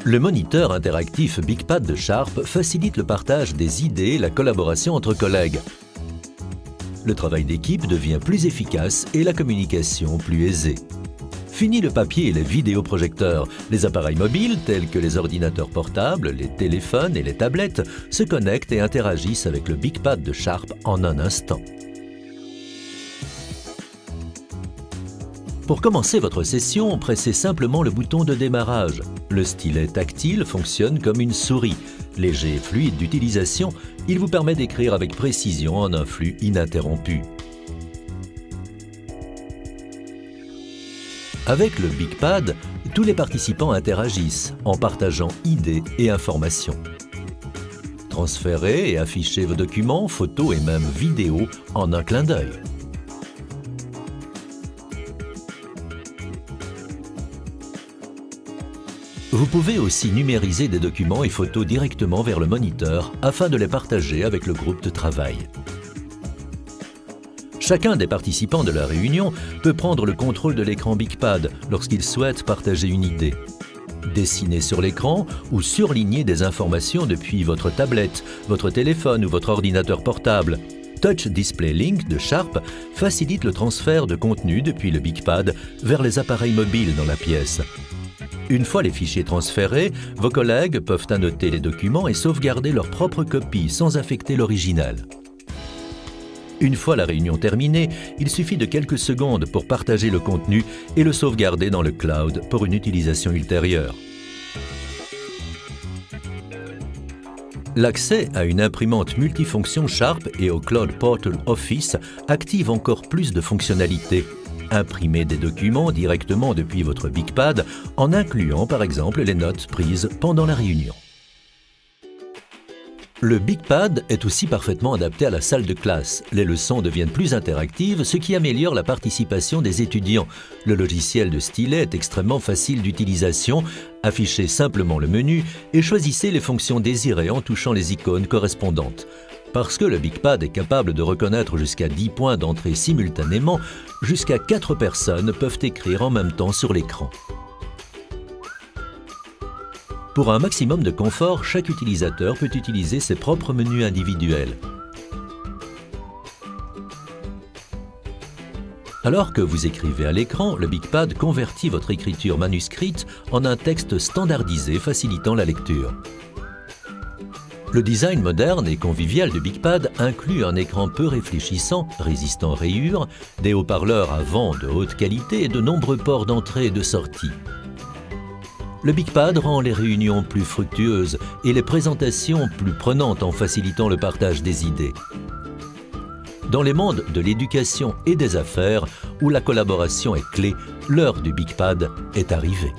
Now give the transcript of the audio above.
Le moniteur interactif BigPad de Sharp facilite le partage des idées et la collaboration entre collègues. Le travail d'équipe devient plus efficace et la communication plus aisée. Fini le papier et les vidéoprojecteurs. Les appareils mobiles, tels que les ordinateurs portables, les téléphones et les tablettes, se connectent et interagissent avec le BigPad de Sharp en un instant. Pour commencer votre session, pressez simplement le bouton de démarrage. Le stylet tactile fonctionne comme une souris. Léger et fluide d'utilisation, il vous permet d'écrire avec précision en un flux ininterrompu. Avec le BigPad, tous les participants interagissent en partageant idées et informations. Transférez et affichez vos documents, photos et même vidéos en un clin d'œil. Vous pouvez aussi numériser des documents et photos directement vers le moniteur afin de les partager avec le groupe de travail. Chacun des participants de la réunion peut prendre le contrôle de l'écran BigPad lorsqu'il souhaite partager une idée. Dessiner sur l'écran ou surligner des informations depuis votre tablette, votre téléphone ou votre ordinateur portable. Touch Display Link de Sharp facilite le transfert de contenu depuis le BigPad vers les appareils mobiles dans la pièce. Une fois les fichiers transférés, vos collègues peuvent annoter les documents et sauvegarder leur propre copie sans affecter l'original. Une fois la réunion terminée, il suffit de quelques secondes pour partager le contenu et le sauvegarder dans le cloud pour une utilisation ultérieure. L'accès à une imprimante multifonction Sharp et au Cloud Portal Office active encore plus de fonctionnalités. Imprimez des documents directement depuis votre BigPad en incluant par exemple les notes prises pendant la réunion. Le BigPad est aussi parfaitement adapté à la salle de classe. Les leçons deviennent plus interactives, ce qui améliore la participation des étudiants. Le logiciel de stylet est extrêmement facile d'utilisation. Affichez simplement le menu et choisissez les fonctions désirées en touchant les icônes correspondantes. Parce que le BigPad est capable de reconnaître jusqu'à 10 points d'entrée simultanément, jusqu'à 4 personnes peuvent écrire en même temps sur l'écran. Pour un maximum de confort, chaque utilisateur peut utiliser ses propres menus individuels. Alors que vous écrivez à l'écran, le BigPad convertit votre écriture manuscrite en un texte standardisé facilitant la lecture. Le design moderne et convivial du BigPad inclut un écran peu réfléchissant, résistant aux rayures, des haut-parleurs à vent de haute qualité et de nombreux ports d'entrée et de sortie. Le BigPad rend les réunions plus fructueuses et les présentations plus prenantes en facilitant le partage des idées. Dans les mondes de l'éducation et des affaires, où la collaboration est clé, l'heure du BigPad est arrivée.